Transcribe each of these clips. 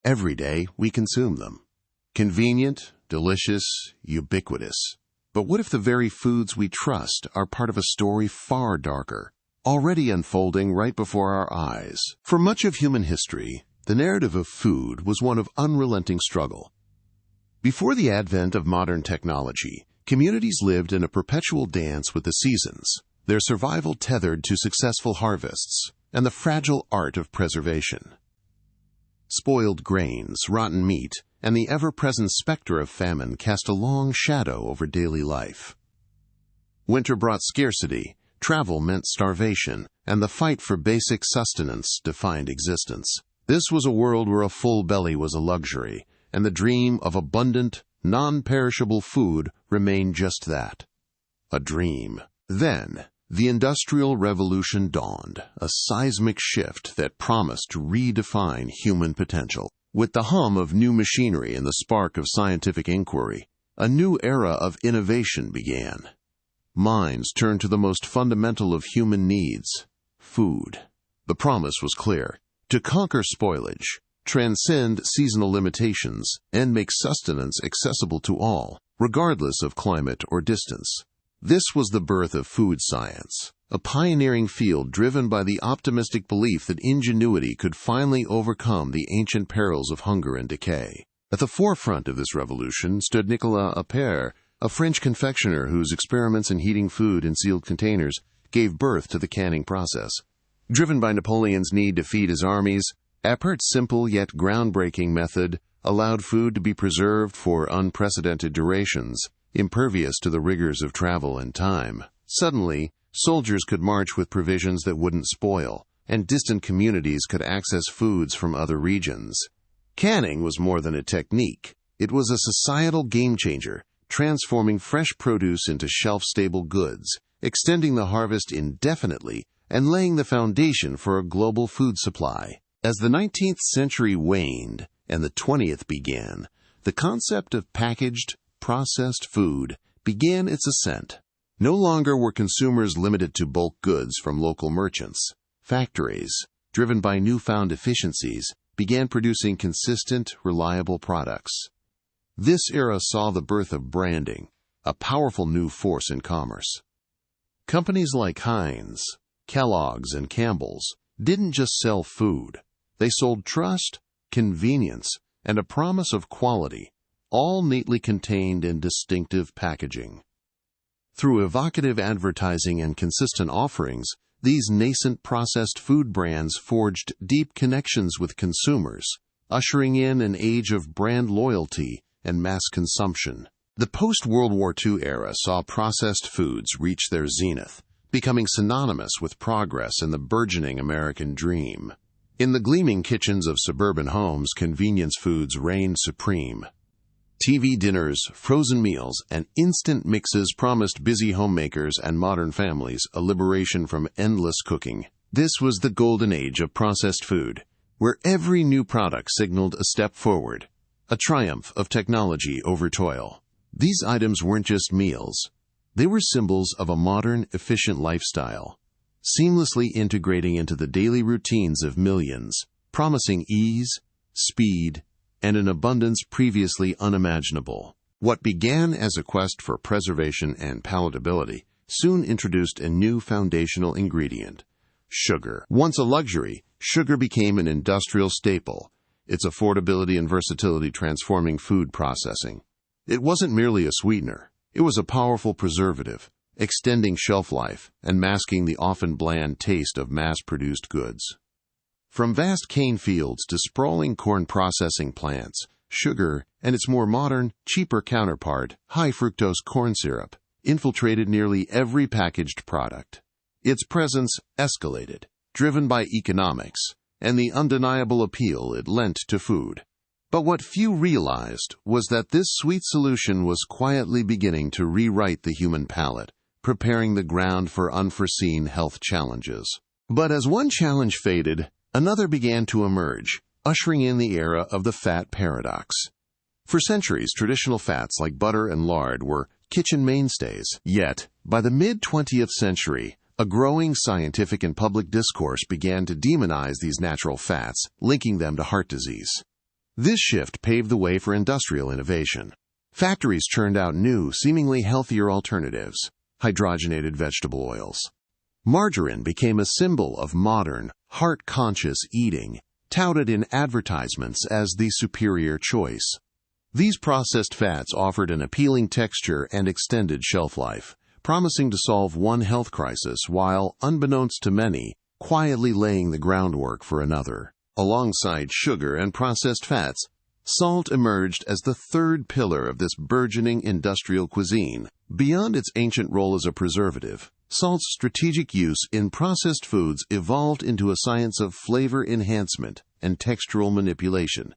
Every day, we consume them. Convenient, delicious, ubiquitous. But what if the very foods we trust are part of a story far darker, already unfolding right before our eyes? For much of human history, the narrative of food was one of unrelenting struggle. Before the advent of modern technology, communities lived in a perpetual dance with the seasons, their survival tethered to successful harvests and the fragile art of preservation. Spoiled grains, rotten meat, and the ever-present specter of famine cast a long shadow over daily life. Winter brought scarcity, travel meant starvation, and the fight for basic sustenance defined existence. This was a world where a full belly was a luxury, and the dream of abundant, non-perishable food remained just that, a dream. Then, the Industrial Revolution dawned, a seismic shift that promised to redefine human potential. With the hum of new machinery and the spark of scientific inquiry, a new era of innovation began. Minds turned to the most fundamental of human needs, food. The promise was clear: to conquer spoilage, transcend seasonal limitations, and make sustenance accessible to all, regardless of climate or distance. This was the birth of food science, a pioneering field driven by the optimistic belief that ingenuity could finally overcome the ancient perils of hunger and decay. At the forefront of this revolution stood Nicolas Appert, a French confectioner whose experiments in heating food in sealed containers gave birth to the canning process. Driven by Napoleon's need to feed his armies, Appert's simple yet groundbreaking method allowed food to be preserved for unprecedented durations, impervious to the rigors of travel and time. Suddenly, soldiers could march with provisions that wouldn't spoil, and distant communities could access foods from other regions. Canning was more than a technique. It was a societal game-changer, transforming fresh produce into shelf-stable goods, extending the harvest indefinitely, and laying the foundation for a global food supply. As the 19th century waned and the 20th began, the concept of packaged, processed food began its ascent. No longer were consumers limited to bulk goods from local merchants. Factories, driven by newfound efficiencies, began producing consistent, reliable products. This era saw the birth of branding, a powerful new force in commerce. Companies like Heinz, Kellogg's, and Campbell's didn't just sell food. They sold trust, convenience, and a promise of quality, all neatly contained in distinctive packaging. Through evocative advertising and consistent offerings, these nascent processed food brands forged deep connections with consumers, ushering in an age of brand loyalty and mass consumption. The post-World War II era saw processed foods reach their zenith, becoming synonymous with progress and the burgeoning American dream. In the gleaming kitchens of suburban homes, convenience foods reigned supreme. TV dinners, frozen meals, and instant mixes promised busy homemakers and modern families a liberation from endless cooking. This was the golden age of processed food, where every new product signaled a step forward, a triumph of technology over toil. These items weren't just meals. They were symbols of a modern, efficient lifestyle, seamlessly integrating into the daily routines of millions, promising ease, speed, and an abundance previously unimaginable. What began as a quest for preservation and palatability soon introduced a new foundational ingredient: sugar. Once a luxury, sugar became an industrial staple, its affordability and versatility transforming food processing. It wasn't merely a sweetener. It was a powerful preservative, extending shelf life and masking the often bland taste of mass-produced goods. From vast cane fields to sprawling corn processing plants, sugar and its more modern, cheaper counterpart, high-fructose corn syrup, infiltrated nearly every packaged product. Its presence escalated, driven by economics and the undeniable appeal it lent to food. But what few realized was that this sweet solution was quietly beginning to rewrite the human palate, preparing the ground for unforeseen health challenges. But as one challenge faded, another began to emerge, ushering in the era of the fat paradox. For centuries, traditional fats like butter and lard were kitchen mainstays. Yet, by the mid-20th century, a growing scientific and public discourse began to demonize these natural fats, linking them to heart disease. This shift paved the way for industrial innovation. Factories churned out new, seemingly healthier alternatives, hydrogenated vegetable oils. Margarine became a symbol of modern, heart-conscious eating, touted in advertisements as the superior choice. These processed fats offered an appealing texture and extended shelf life, promising to solve one health crisis while, unbeknownst to many, quietly laying the groundwork for another. Alongside sugar and processed fats, salt emerged as the third pillar of this burgeoning industrial cuisine. Beyond its ancient role as a preservative, salt's strategic use in processed foods evolved into a science of flavor enhancement and textural manipulation.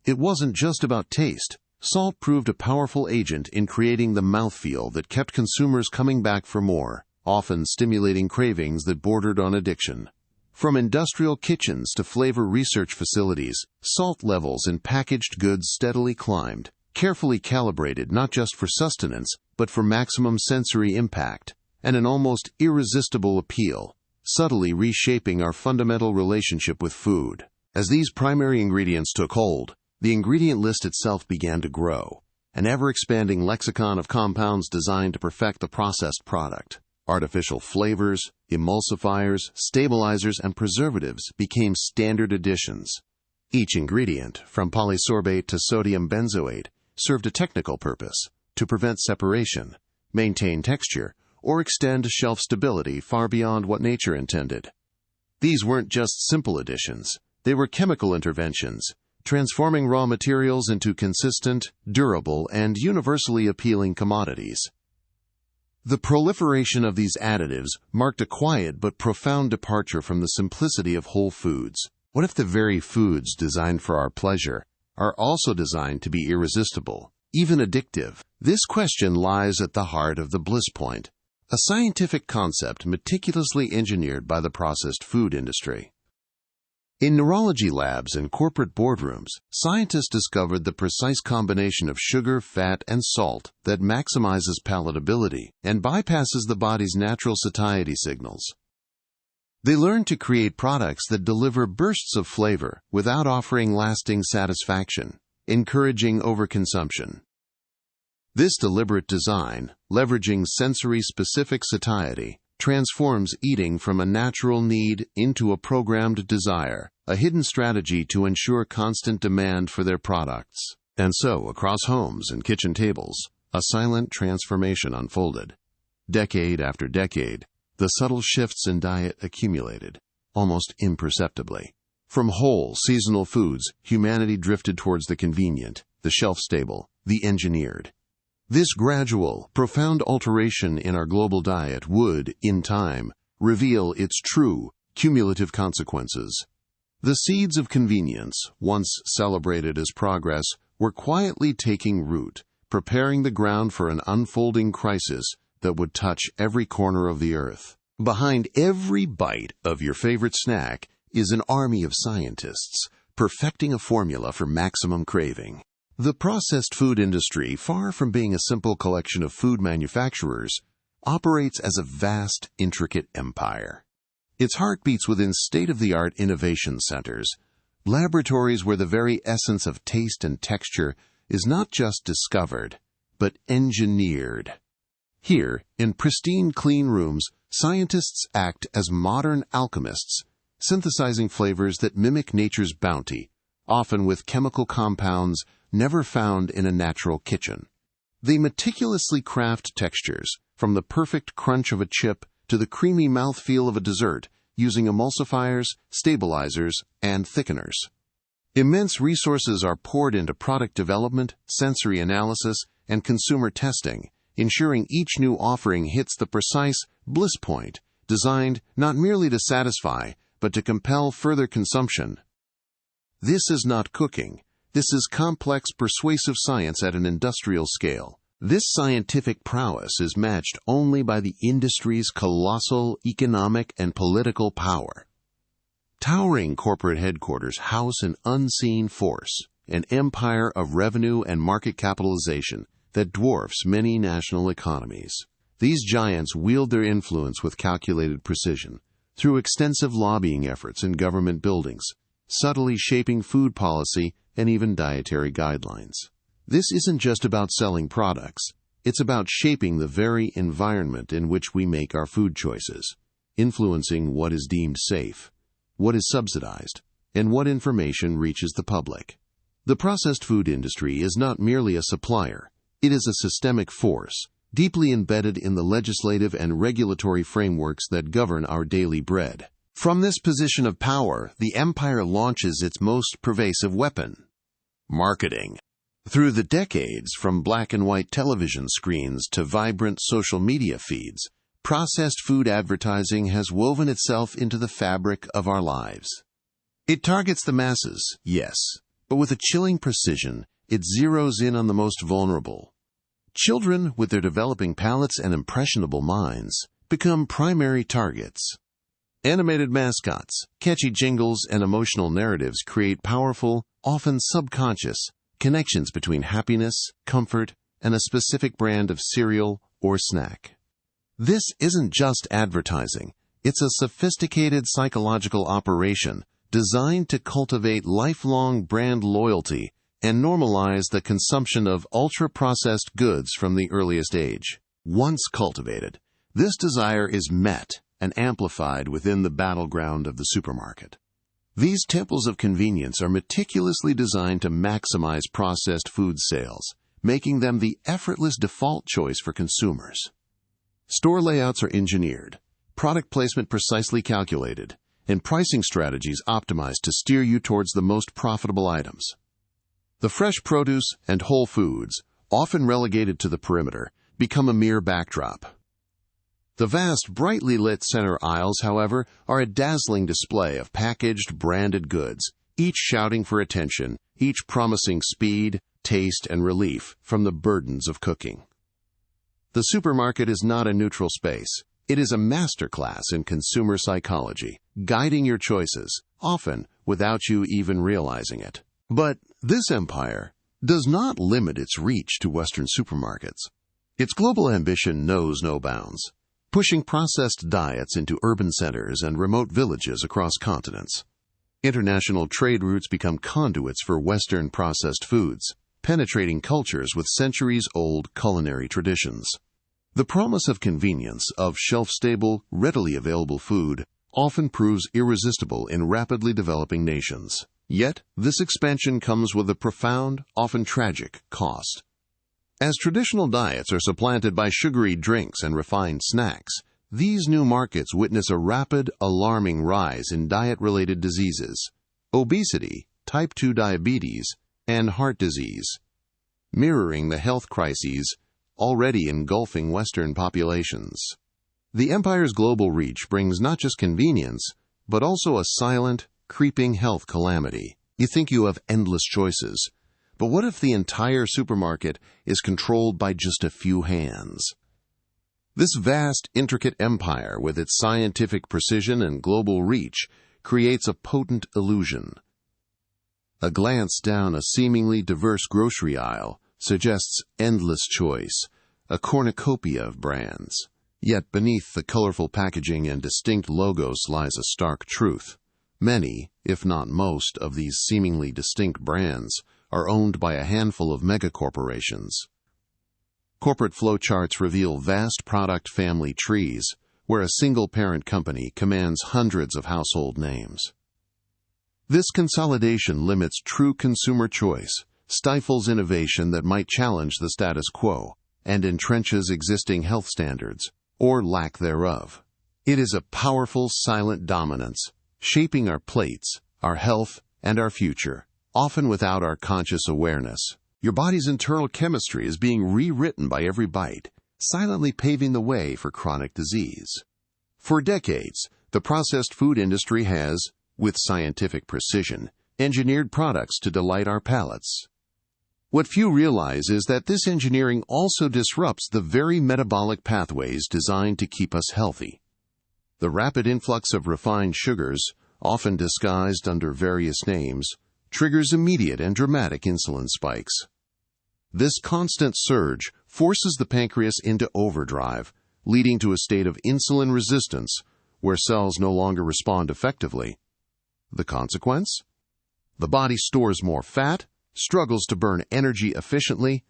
It wasn't just about taste. Salt proved a powerful agent in creating the mouthfeel that kept consumers coming back for more, often stimulating cravings that bordered on addiction. From industrial kitchens to flavor research facilities, salt levels in packaged goods steadily climbed, carefully calibrated not just for sustenance, but for maximum sensory impact and an almost irresistible appeal, subtly reshaping our fundamental relationship with food. As these primary ingredients took hold, the ingredient list itself began to grow, an ever-expanding lexicon of compounds designed to perfect the processed product. Artificial flavors, emulsifiers, stabilizers, and preservatives became standard additions. Each ingredient, from polysorbate to sodium benzoate, served a technical purpose: to prevent separation, maintain texture, or extend shelf stability far beyond what nature intended. These weren't just simple additions, they were chemical interventions, transforming raw materials into consistent, durable, and universally appealing commodities. The proliferation of these additives marked a quiet but profound departure from the simplicity of whole foods. What if the very foods designed for our pleasure are also designed to be irresistible, even addictive? This question lies at the heart of the bliss point, a scientific concept meticulously engineered by the processed food industry. In neurology labs and corporate boardrooms, scientists discovered the precise combination of sugar, fat, and salt that maximizes palatability and bypasses the body's natural satiety signals. They learned to create products that deliver bursts of flavor without offering lasting satisfaction, encouraging overconsumption. This deliberate design, leveraging sensory-specific satiety, transforms eating from a natural need into a programmed desire, a hidden strategy to ensure constant demand for their products. And so, across homes and kitchen tables, a silent transformation unfolded. Decade after decade, the subtle shifts in diet accumulated, almost imperceptibly. From whole, seasonal foods, humanity drifted towards the convenient, the shelf-stable, the engineered. This gradual, profound alteration in our global diet would, in time, reveal its true, cumulative consequences. The seeds of convenience, once celebrated as progress, were quietly taking root, preparing the ground for an unfolding crisis that would touch every corner of the earth. Behind every bite of your favorite snack is an army of scientists, perfecting a formula for maximum craving. The processed food industry, far from being a simple collection of food manufacturers, operates as a vast, intricate empire. Its heart beats within state-of-the-art innovation centers, laboratories where the very essence of taste and texture is not just discovered, but engineered. Here, in pristine clean rooms, scientists act as modern alchemists, synthesizing flavors that mimic nature's bounty, often with chemical compounds never found in a natural kitchen. They meticulously craft textures, from the perfect crunch of a chip to the creamy mouthfeel of a dessert, using emulsifiers, stabilizers, and thickeners. Immense resources are poured into product development, sensory analysis, and consumer testing, ensuring each new offering hits the precise bliss point, designed not merely to satisfy, but to compel further consumption. This is not cooking. This is complex, persuasive science at an industrial scale. This scientific prowess is matched only by the industry's colossal economic and political power. Towering corporate headquarters house an unseen force, an empire of revenue and market capitalization that dwarfs many national economies. These giants wield their influence with calculated precision, through extensive lobbying efforts in government buildings, subtly shaping food policy and even dietary guidelines. This isn't just about selling products. It's about shaping the very environment in which we make our food choices, influencing what is deemed safe, what is subsidized, and what information reaches the public. The processed food industry is not merely a supplier. It is a systemic force, deeply embedded in the legislative and regulatory frameworks that govern our daily bread. From this position of power, the empire launches its most pervasive weapon: marketing. Through the decades, from black and white television screens to vibrant social media feeds, processed food advertising has woven itself into the fabric of our lives. It targets the masses, yes, but with a chilling precision, it zeroes in on the most vulnerable. Children, with their developing palates and impressionable minds, become primary targets. Animated mascots, catchy jingles, and emotional narratives create powerful, often subconscious, connections between happiness, comfort, and a specific brand of cereal or snack. This isn't just advertising. It's a sophisticated psychological operation designed to cultivate lifelong brand loyalty and normalize the consumption of ultra-processed goods from the earliest age. Once cultivated, this desire is met and amplified within the battleground of the supermarket. These temples of convenience are meticulously designed to maximize processed food sales, making them the effortless default choice for consumers. Store layouts are engineered, product placement precisely calculated, and pricing strategies optimized to steer you towards the most profitable items. The fresh produce and whole foods, often relegated to the perimeter, become a mere backdrop. The vast, brightly lit center aisles, however, are a dazzling display of packaged, branded goods, each shouting for attention, each promising speed, taste, and relief from the burdens of cooking. The supermarket is not a neutral space. It is a masterclass in consumer psychology, guiding your choices, often without you even realizing it. But this empire does not limit its reach to Western supermarkets. Its global ambition knows no bounds, pushing processed diets into urban centers and remote villages across continents. International trade routes become conduits for Western processed foods, penetrating cultures with centuries-old culinary traditions. The promise of convenience, of shelf-stable, readily available food, often proves irresistible in rapidly developing nations. Yet, this expansion comes with a profound, often tragic, cost. As traditional diets are supplanted by sugary drinks and refined snacks, these new markets witness a rapid, alarming rise in diet-related diseases, obesity, type 2 diabetes, and heart disease, mirroring the health crises already engulfing Western populations. The empire's global reach brings not just convenience, but also a silent, creeping health calamity. You think you have endless choices, but what if the entire supermarket is controlled by just a few hands? This vast, intricate empire, with its scientific precision and global reach, creates a potent illusion. A glance down a seemingly diverse grocery aisle suggests endless choice, a cornucopia of brands. Yet beneath the colorful packaging and distinct logos lies a stark truth. Many, if not most, of these seemingly distinct brands are owned by a handful of megacorporations. Corporate flowcharts reveal vast product family trees, where a single parent company commands hundreds of household names. This consolidation limits true consumer choice, stifles innovation that might challenge the status quo, and entrenches existing health standards, or lack thereof. It is a powerful, silent dominance, shaping our plates, our health, and our future, often without our conscious awareness. Your body's internal chemistry is being rewritten by every bite, silently paving the way for chronic disease. For decades, the processed food industry has, with scientific precision, engineered products to delight our palates. What few realize is that this engineering also disrupts the very metabolic pathways designed to keep us healthy. The rapid influx of refined sugars, often disguised under various names, triggers immediate and dramatic insulin spikes. This constant surge forces the pancreas into overdrive, leading to a state of insulin resistance, where cells no longer respond effectively. The consequence? The body stores more fat, struggles to burn energy efficiently,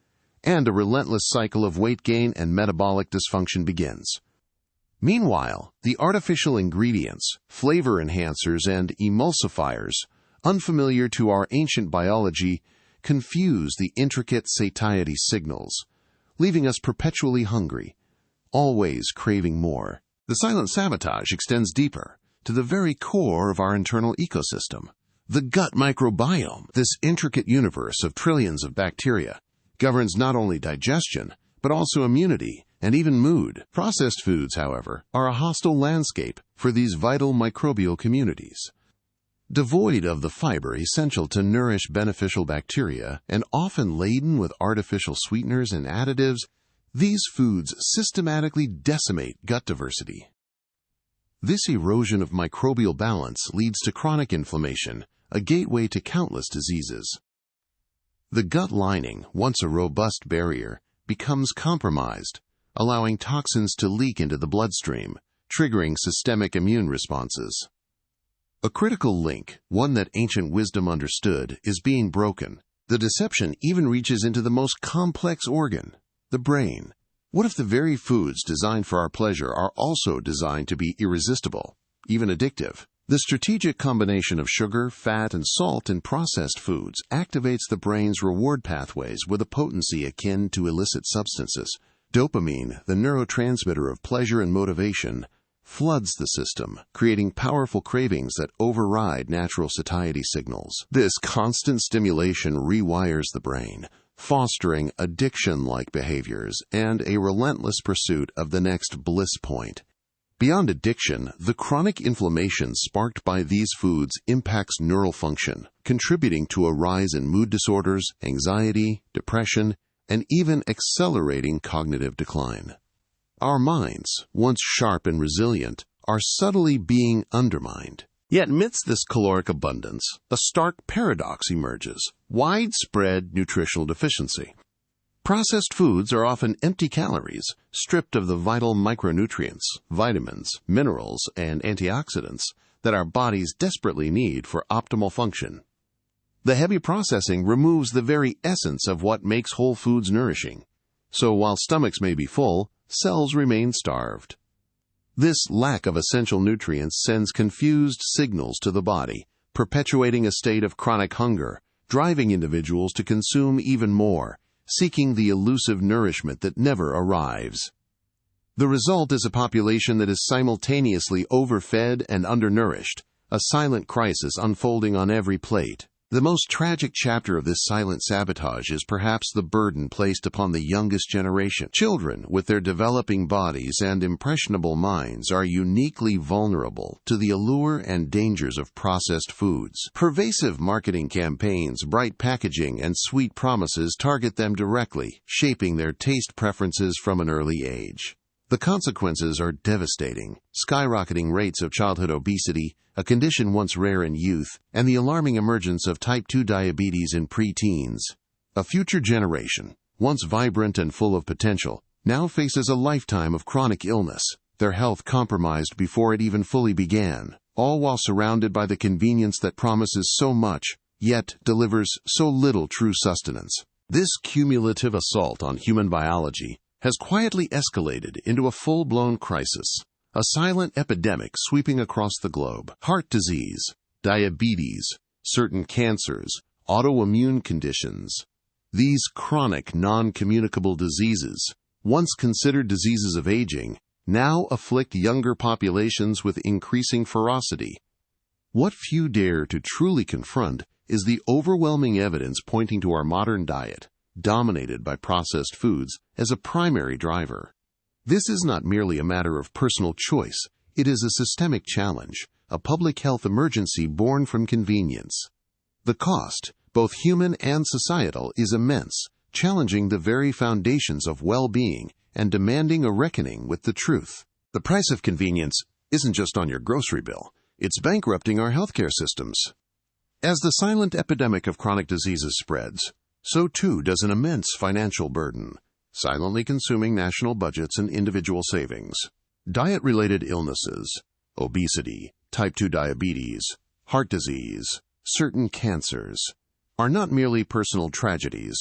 and a relentless cycle of weight gain and metabolic dysfunction begins. Meanwhile, the artificial ingredients, flavor enhancers, and emulsifiers, unfamiliar to our ancient biology, confuse the intricate satiety signals, leaving us perpetually hungry, always craving more. The silent sabotage extends deeper, to the very core of our internal ecosystem. The gut microbiome, this intricate universe of trillions of bacteria, governs not only digestion, but also immunity and even mood. Processed foods, however, are a hostile landscape for these vital microbial communities. Devoid of the fiber essential to nourish beneficial bacteria and often laden with artificial sweeteners and additives, these foods systematically decimate gut diversity. This erosion of microbial balance leads to chronic inflammation, a gateway to countless diseases. The gut lining, once a robust barrier, becomes compromised, allowing toxins to leak into the bloodstream, triggering systemic immune responses. A critical link, one that ancient wisdom understood, is being broken. The deception even reaches into the most complex organ, the brain. What if the very foods designed for our pleasure are also designed to be irresistible, even addictive? The strategic combination of sugar, fat, and salt in processed foods activates the brain's reward pathways with a potency akin to illicit substances. Dopamine, the neurotransmitter of pleasure and motivation, floods the system, creating powerful cravings that override natural satiety signals. This constant stimulation rewires the brain, fostering addiction-like behaviors and a relentless pursuit of the next bliss point. Beyond addiction, the chronic inflammation sparked by these foods impacts neural function, contributing to a rise in mood disorders, anxiety, depression, and even accelerating cognitive decline. Our minds, once sharp and resilient, are subtly being undermined. Yet amidst this caloric abundance, a stark paradox emerges: widespread nutritional deficiency. Processed foods are often empty calories, stripped of the vital micronutrients, vitamins, minerals, and antioxidants that our bodies desperately need for optimal function. The heavy processing removes the very essence of what makes whole foods nourishing. So while stomachs may be full, cells remain starved. This lack of essential nutrients sends confused signals to the body, perpetuating a state of chronic hunger, driving individuals to consume even more, seeking the elusive nourishment that never arrives. The result is a population that is simultaneously overfed and undernourished, a silent crisis unfolding on every plate. The most tragic chapter of this silent sabotage is perhaps the burden placed upon the youngest generation. Children, with their developing bodies and impressionable minds, are uniquely vulnerable to the allure and dangers of processed foods. Pervasive marketing campaigns, bright packaging, and sweet promises target them directly, shaping their taste preferences from an early age. The consequences are devastating: skyrocketing rates of childhood obesity, a condition once rare in youth, and the alarming emergence of type 2 diabetes in preteens. A future generation, once vibrant and full of potential, now faces a lifetime of chronic illness, their health compromised before it even fully began, all while surrounded by the convenience that promises so much, yet delivers so little true sustenance. This cumulative assault on human biology has quietly escalated into a full-blown crisis, a silent epidemic sweeping across the globe. Heart disease, diabetes, certain cancers, autoimmune conditions. These chronic, non-communicable diseases, once considered diseases of aging, now afflict younger populations with increasing ferocity. What few dare to truly confront is the overwhelming evidence pointing to our modern diet, dominated by processed foods, as a primary driver. This is not merely a matter of personal choice. It is a systemic challenge, a public health emergency born from convenience. The cost, both human and societal, is immense, challenging the very foundations of well-being and demanding a reckoning with the truth. The price of convenience isn't just on your grocery bill. It's bankrupting our healthcare systems. As the silent epidemic of chronic diseases spreads, so too does an immense financial burden, silently consuming national budgets and individual savings. Diet-related illnesses, obesity, type 2 diabetes, heart disease, certain cancers, are not merely personal tragedies.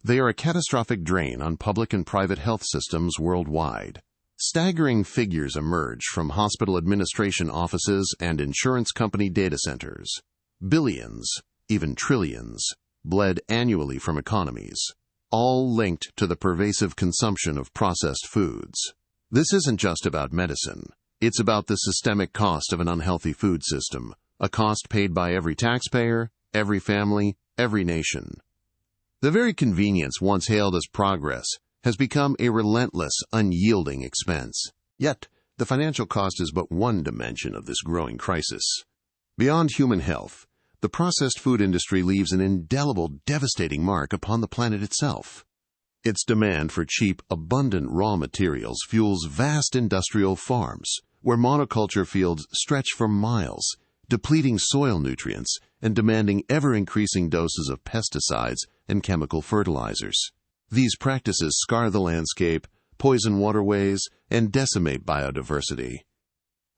They are a catastrophic drain on public and private health systems worldwide. Staggering figures emerge from hospital administration offices and insurance company data centers. Billions, even trillions, bled annually from economies, all linked to the pervasive consumption of processed foods. This isn't just about medicine. It's about the systemic cost of an unhealthy food system, a cost paid by every taxpayer, every family, every nation. The very convenience once hailed as progress has become a relentless, unyielding expense. Yet, the financial cost is but one dimension of this growing crisis. Beyond human health, the processed food industry leaves an indelible, devastating mark upon the planet itself. Its demand for cheap, abundant raw materials fuels vast industrial farms, where monoculture fields stretch for miles, depleting soil nutrients and demanding ever-increasing doses of pesticides and chemical fertilizers. These practices scar the landscape, poison waterways, and decimate biodiversity.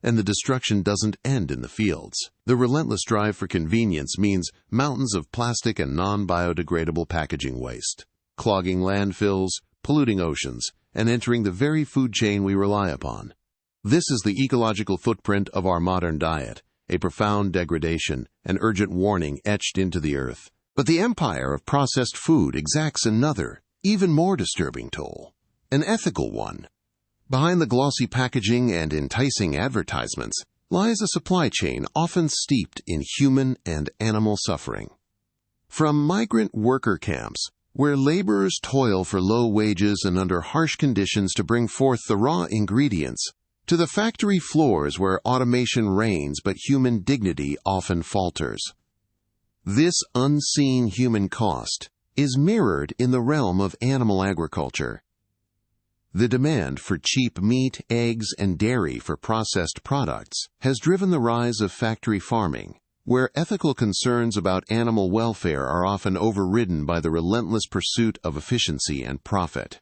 And the destruction doesn't end in the fields. The relentless drive for convenience means mountains of plastic and non-biodegradable packaging waste, clogging landfills, polluting oceans, and entering the very food chain we rely upon. This is the ecological footprint of our modern diet, a profound degradation, an urgent warning etched into the earth. But the empire of processed food exacts another, even more disturbing toll, an ethical one. Behind the glossy packaging and enticing advertisements lies a supply chain often steeped in human and animal suffering. From migrant worker camps, where laborers toil for low wages and under harsh conditions to bring forth the raw ingredients, to the factory floors where automation reigns but human dignity often falters. This unseen human cost is mirrored in the realm of animal agriculture. The demand for cheap meat, eggs, and dairy for processed products has driven the rise of factory farming, where ethical concerns about animal welfare are often overridden by the relentless pursuit of efficiency and profit.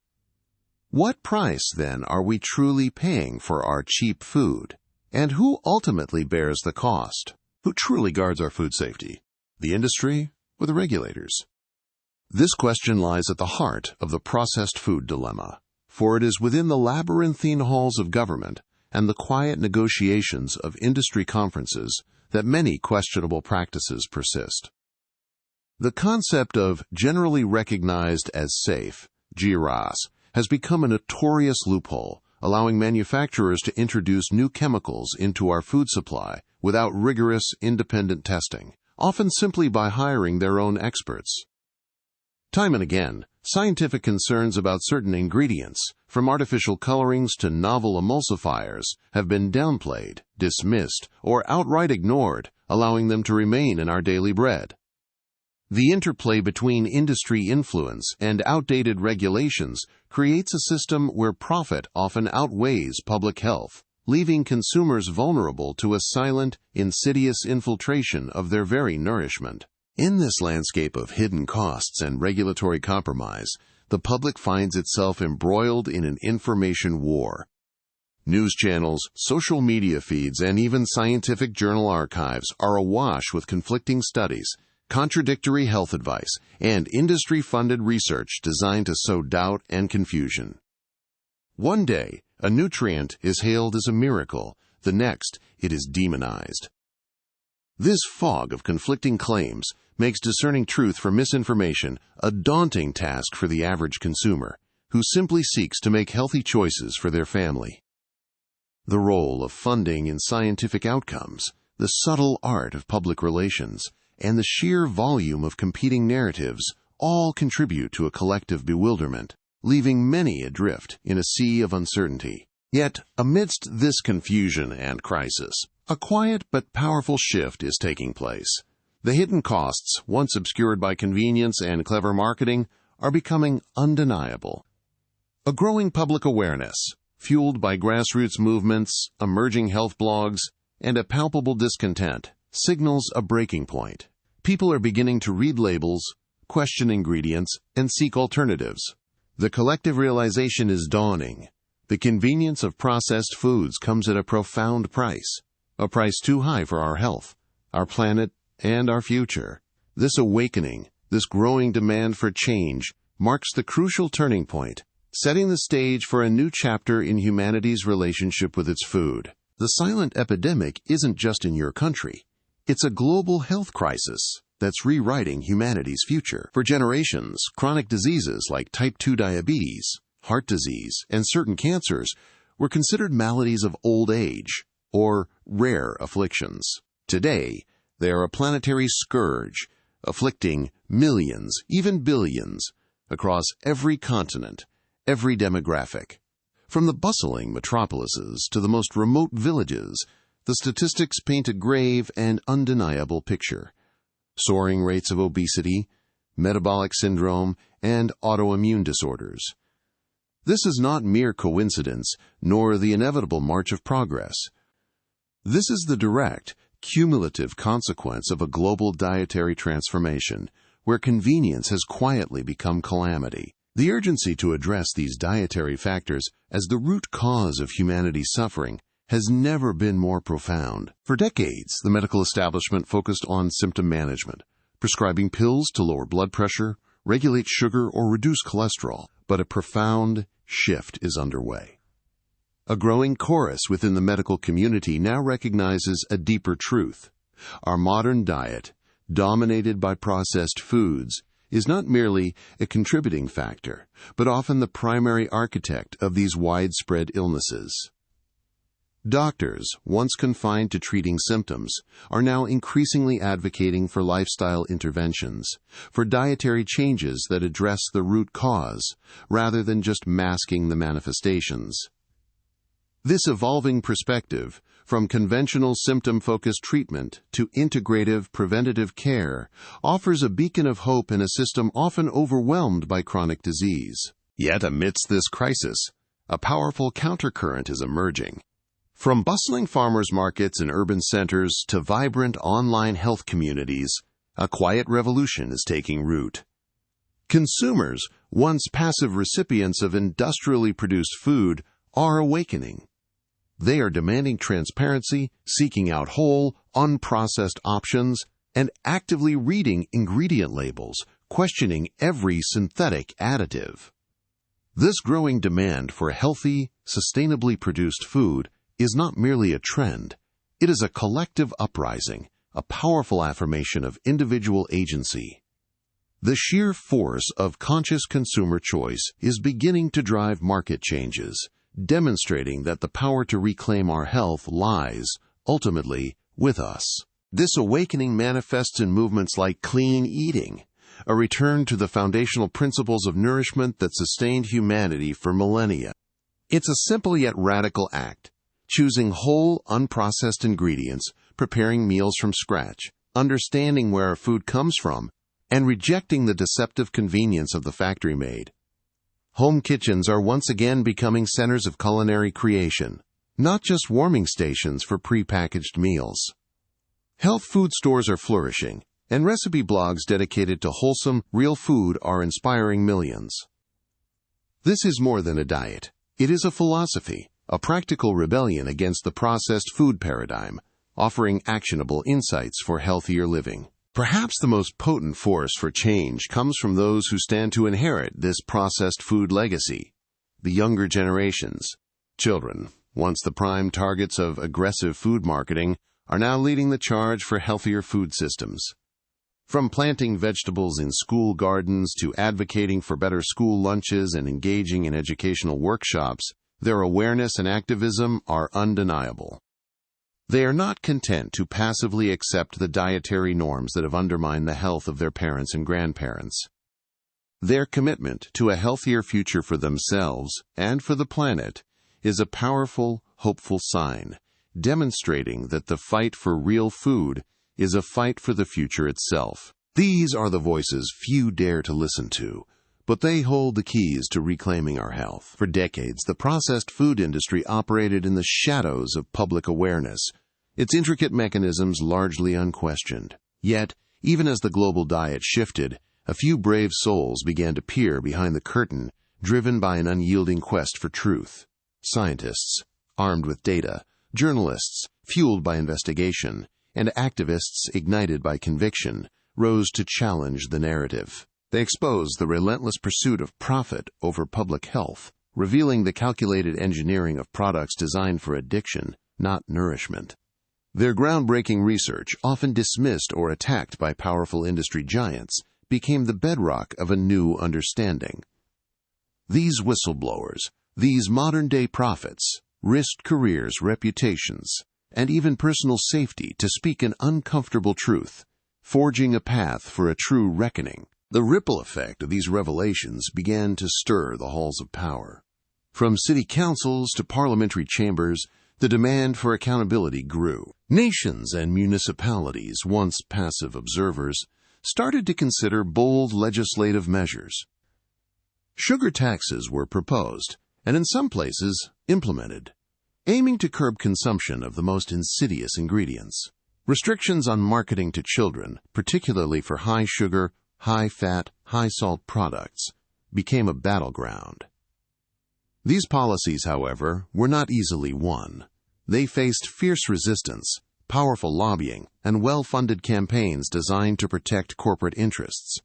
What price, then, are we truly paying for our cheap food? And who ultimately bears the cost? Who truly guards our food safety? The industry or the regulators? This question lies at the heart of the processed food dilemma, for it is within the labyrinthine halls of government and the quiet negotiations of industry conferences that many questionable practices persist. The concept of generally recognized as safe, GRAS, has become a notorious loophole, allowing manufacturers to introduce new chemicals into our food supply without rigorous, independent testing, often simply by hiring their own experts. Time and again, scientific concerns about certain ingredients, from artificial colorings to novel emulsifiers, have been downplayed, dismissed, or outright ignored, allowing them to remain in our daily bread. The interplay between industry influence and outdated regulations creates a system where profit often outweighs public health, leaving consumers vulnerable to a silent, insidious infiltration of their very nourishment. In this landscape of hidden costs and regulatory compromise, the public finds itself embroiled in an information war. News channels, social media feeds, and even scientific journal archives are awash with conflicting studies, contradictory health advice, and industry-funded research designed to sow doubt and confusion. One day, a nutrient is hailed as a miracle. The next, it is demonized. This fog of conflicting claims makes discerning truth from misinformation a daunting task for the average consumer, who simply seeks to make healthy choices for their family. The role of funding in scientific outcomes, the subtle art of public relations, and the sheer volume of competing narratives all contribute to a collective bewilderment, leaving many adrift in a sea of uncertainty. Yet, amidst this confusion and crisis, a quiet but powerful shift is taking place. The hidden costs, once obscured by convenience and clever marketing, are becoming undeniable. A growing public awareness, fueled by grassroots movements, emerging health blogs, and a palpable discontent, signals a breaking point. People are beginning to read labels, question ingredients, and seek alternatives. The collective realization is dawning. The convenience of processed foods comes at a profound price, a price too high for our health, our planet, and our future. This awakening, this growing demand for change, marks the crucial turning point, setting the stage for a new chapter in humanity's relationship with its food. The silent epidemic isn't just in your country. It's a global health crisis that's rewriting humanity's future. For generations, chronic diseases like type 2 diabetes, heart disease, and certain cancers were considered maladies of old age or rare afflictions. Today, they are a planetary scourge, afflicting millions, even billions, across every continent, every demographic. From the bustling metropolises to the most remote villages, the statistics paint a grave and undeniable picture. Soaring rates of obesity, metabolic syndrome, and autoimmune disorders. This is not mere coincidence, nor the inevitable march of progress. This is the direct, cumulative consequence of a global dietary transformation, where convenience has quietly become calamity. The urgency to address these dietary factors as the root cause of humanity's suffering has never been more profound. For decades, the medical establishment focused on symptom management, prescribing pills to lower blood pressure, regulate sugar, or reduce cholesterol. But a profound shift is underway. A growing chorus within the medical community now recognizes a deeper truth. Our modern diet, dominated by processed foods, is not merely a contributing factor, but often the primary architect of these widespread illnesses. Doctors, once confined to treating symptoms, are now increasingly advocating for lifestyle interventions, for dietary changes that address the root cause, rather than just masking the manifestations. This evolving perspective, from conventional symptom-focused treatment to integrative preventative care, offers a beacon of hope in a system often overwhelmed by chronic disease. Yet amidst this crisis, a powerful countercurrent is emerging. From bustling farmers' markets in urban centers to vibrant online health communities, a quiet revolution is taking root. Consumers, once passive recipients of industrially produced food, are awakening. They are demanding transparency, seeking out whole, unprocessed options, and actively reading ingredient labels, questioning every synthetic additive. This growing demand for healthy, sustainably produced food is not merely a trend. It is a collective uprising, a powerful affirmation of individual agency. The sheer force of conscious consumer choice is beginning to drive market changes, demonstrating that the power to reclaim our health lies, ultimately, with us. This awakening manifests in movements like clean eating, a return to the foundational principles of nourishment that sustained humanity for millennia. It's a simple yet radical act, choosing whole, unprocessed ingredients, preparing meals from scratch, understanding where our food comes from, and rejecting the deceptive convenience of the factory-made. Home kitchens are once again becoming centers of culinary creation, not just warming stations for pre-packaged meals. Health food stores are flourishing, and recipe blogs dedicated to wholesome, real food are inspiring millions. This is more than a diet. It is a philosophy, a practical rebellion against the processed food paradigm, offering actionable insights for healthier living. Perhaps the most potent force for change comes from those who stand to inherit this processed food legacy, the younger generations. Children, once the prime targets of aggressive food marketing, are now leading the charge for healthier food systems. From planting vegetables in school gardens to advocating for better school lunches and engaging in educational workshops, their awareness and activism are undeniable. They are not content to passively accept the dietary norms that have undermined the health of their parents and grandparents. Their commitment to a healthier future for themselves and for the planet is a powerful, hopeful sign, demonstrating that the fight for real food is a fight for the future itself. These are the voices few dare to listen to, but they hold the keys to reclaiming our health. For decades, the processed food industry operated in the shadows of public awareness, its intricate mechanisms largely unquestioned. Yet, even as the global diet shifted, a few brave souls began to peer behind the curtain, driven by an unyielding quest for truth. Scientists, armed with data, journalists, fueled by investigation, and activists ignited by conviction rose to challenge the narrative. They exposed the relentless pursuit of profit over public health, revealing the calculated engineering of products designed for addiction, not nourishment. Their groundbreaking research, often dismissed or attacked by powerful industry giants, became the bedrock of a new understanding. These whistleblowers, these modern-day prophets, risked careers, reputations, and even personal safety to speak an uncomfortable truth, forging a path for a true reckoning. The ripple effect of these revelations began to stir the halls of power. From city councils to parliamentary chambers, the demand for accountability grew. Nations and municipalities, once passive observers, started to consider bold legislative measures. Sugar taxes were proposed, and in some places implemented, aiming to curb consumption of the most insidious ingredients. Restrictions on marketing to children, particularly for high-sugar, high-fat, high-salt products, became a battleground. These policies, however, were not easily won. They faced fierce resistance, powerful lobbying, and well-funded campaigns designed to protect corporate interests.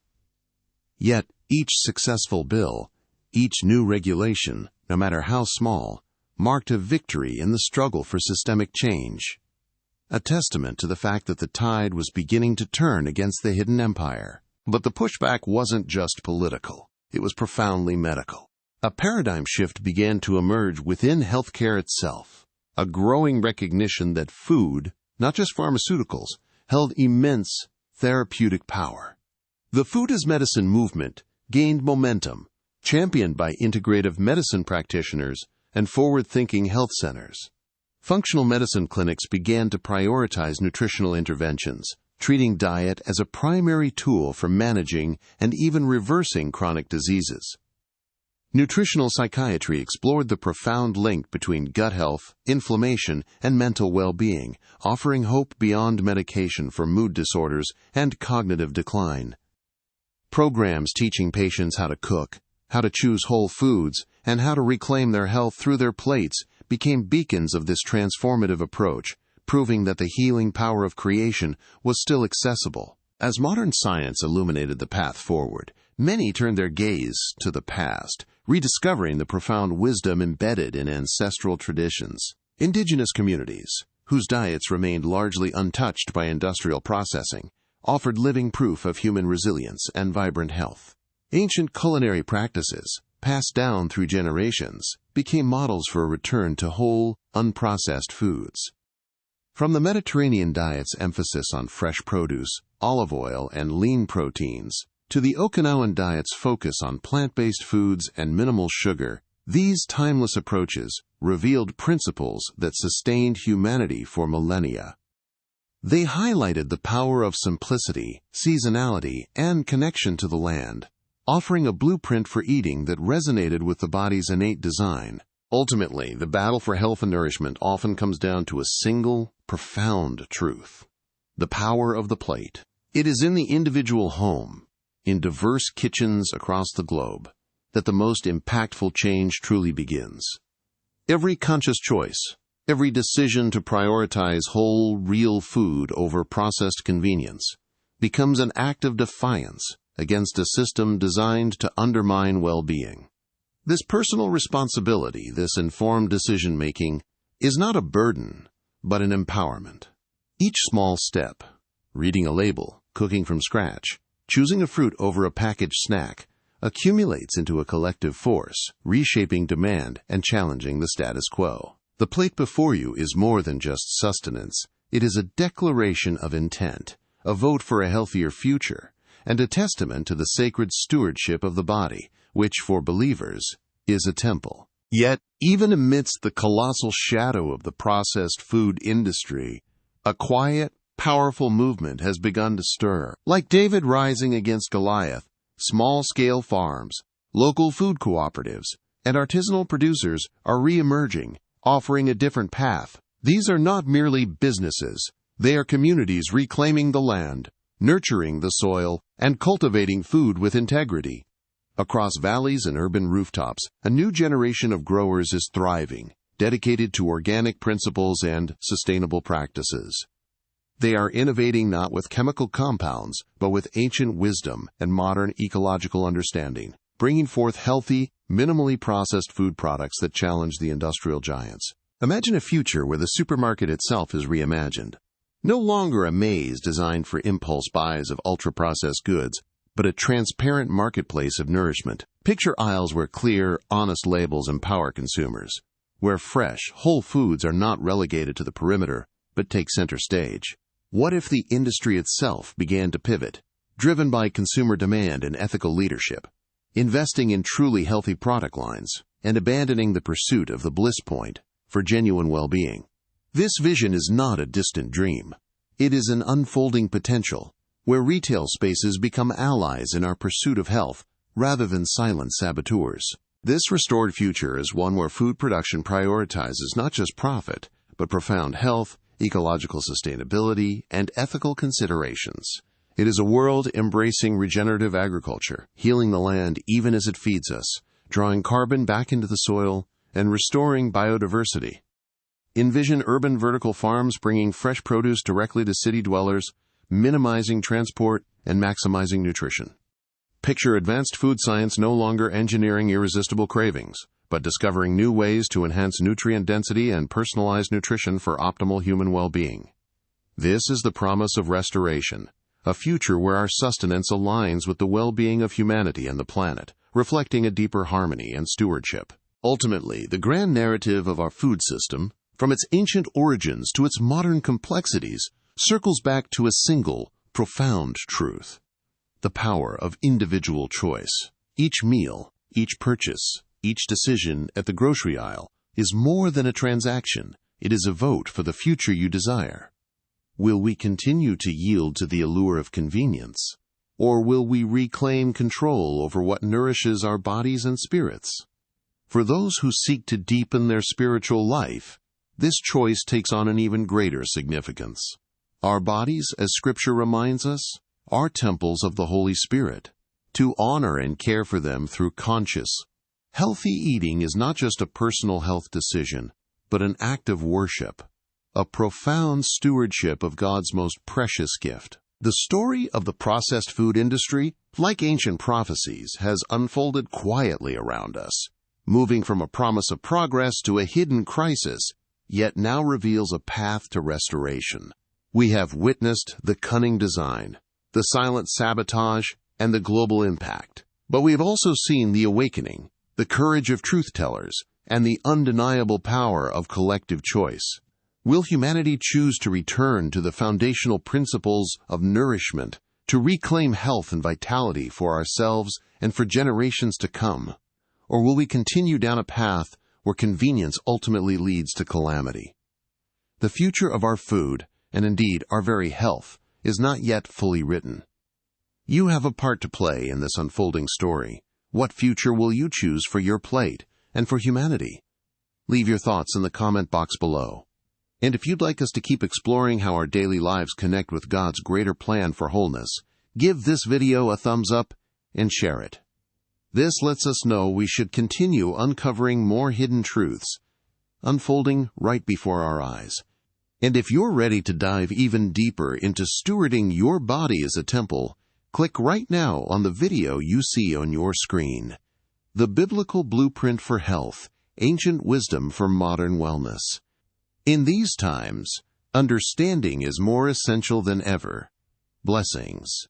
Yet, each successful bill, each new regulation, no matter how small, marked a victory in the struggle for systemic change, a testament to the fact that the tide was beginning to turn against the hidden empire. But the pushback wasn't just political. It was profoundly medical. A paradigm shift began to emerge within healthcare itself, a growing recognition that food, not just pharmaceuticals, held immense therapeutic power. The food as medicine movement gained momentum, championed by integrative medicine practitioners and forward-thinking health centers. Functional medicine clinics began to prioritize nutritional interventions, treating diet as a primary tool for managing and even reversing chronic diseases. Nutritional psychiatry explored the profound link between gut health, inflammation, and mental well-being, offering hope beyond medication for mood disorders and cognitive decline. Programs teaching patients how to cook, how to choose whole foods, and how to reclaim their health through their plates became beacons of this transformative approach, proving that the healing power of creation was still accessible. As modern science illuminated the path forward, many turned their gaze to the past, rediscovering the profound wisdom embedded in ancestral traditions. Indigenous communities, whose diets remained largely untouched by industrial processing, offered living proof of human resilience and vibrant health. Ancient culinary practices, passed down through generations, became models for a return to whole, unprocessed foods. From the Mediterranean diet's emphasis on fresh produce, olive oil, and lean proteins, to the Okinawan diet's focus on plant-based foods and minimal sugar, these timeless approaches revealed principles that sustained humanity for millennia. They highlighted the power of simplicity, seasonality, and connection to the land, offering a blueprint for eating that resonated with the body's innate design. Ultimately, the battle for health and nourishment often comes down to a single, profound truth: the power of the plate. It is in the individual home, in diverse kitchens across the globe, that the most impactful change truly begins. Every conscious choice, every decision to prioritize whole, real food over processed convenience, becomes an act of defiance against a system designed to undermine well-being. This personal responsibility, this informed decision-making, is not a burden, but an empowerment. Each small step, reading a label, cooking from scratch, choosing a fruit over a packaged snack, accumulates into a collective force, reshaping demand and challenging the status quo. The plate before you is more than just sustenance. It is a declaration of intent, a vote for a healthier future, and a testament to the sacred stewardship of the body, which, for believers, is a temple. Yet, even amidst the colossal shadow of the processed food industry, a quiet, powerful movement has begun to stir. Like David rising against Goliath, small-scale farms, local food cooperatives, and artisanal producers are re-emerging, offering a different path. These are not merely businesses. They are communities reclaiming the land, nurturing the soil, and cultivating food with integrity. Across valleys and urban rooftops, a new generation of growers is thriving, dedicated to organic principles and sustainable practices. They are innovating not with chemical compounds, but with ancient wisdom and modern ecological understanding, bringing forth healthy, minimally processed food products that challenge the industrial giants. Imagine a future where the supermarket itself is reimagined. No longer a maze designed for impulse buys of ultra-processed goods, but a transparent marketplace of nourishment. Picture aisles where clear, honest labels empower consumers, where fresh, whole foods are not relegated to the perimeter, but take center stage. What if the industry itself began to pivot, driven by consumer demand and ethical leadership, investing in truly healthy product lines and abandoning the pursuit of the bliss point for genuine well-being? This vision is not a distant dream. It is an unfolding potential, where retail spaces become allies in our pursuit of health rather than silent saboteurs. This restored future is one where food production prioritizes not just profit, but profound health, ecological sustainability, and ethical considerations. It is a world embracing regenerative agriculture, healing the land even as it feeds us, drawing carbon back into the soil, and restoring biodiversity. Envision urban vertical farms bringing fresh produce directly to city dwellers, minimizing transport and maximizing nutrition. Picture advanced food science no longer engineering irresistible cravings, but discovering new ways to enhance nutrient density and personalized nutrition for optimal human well-being. This is the promise of restoration, a future where our sustenance aligns with the well-being of humanity and the planet, reflecting a deeper harmony and stewardship. Ultimately, the grand narrative of our food system, from its ancient origins to its modern complexities, circles back to a single, profound truth: the power of individual choice. Each meal, each purchase, each decision at the grocery aisle is more than a transaction. It is a vote for the future you desire. Will we continue to yield to the allure of convenience, or will we reclaim control over what nourishes our bodies and spirits? For those who seek to deepen their spiritual life, this choice takes on an even greater significance. Our bodies, as Scripture reminds us, are temples of the Holy Spirit. To honor and care for them through conscious, healthy eating is not just a personal health decision, but an act of worship, a profound stewardship of God's most precious gift. The story of the processed food industry, like ancient prophecies, has unfolded quietly around us, moving from a promise of progress to a hidden crisis, yet now reveals a path to restoration. We have witnessed the cunning design, the silent sabotage, and the global impact. But we have also seen the awakening, the courage of truth-tellers, and the undeniable power of collective choice. Will humanity choose to return to the foundational principles of nourishment, to reclaim health and vitality for ourselves and for generations to come? Or will we continue down a path where convenience ultimately leads to calamity? The future of our food, and indeed our very health, is not yet fully written. You have a part to play in this unfolding story. What future will you choose for your plate and for humanity? Leave your thoughts in the comment box below. And if you'd like us to keep exploring how our daily lives connect with God's greater plan for wholeness, give this video a thumbs up and share it. This lets us know we should continue uncovering more hidden truths, unfolding right before our eyes. And if you're ready to dive even deeper into stewarding your body as a temple, click right now on the video you see on your screen. The Biblical Blueprint for Health, Ancient Wisdom for Modern Wellness. In these times, understanding is more essential than ever. Blessings.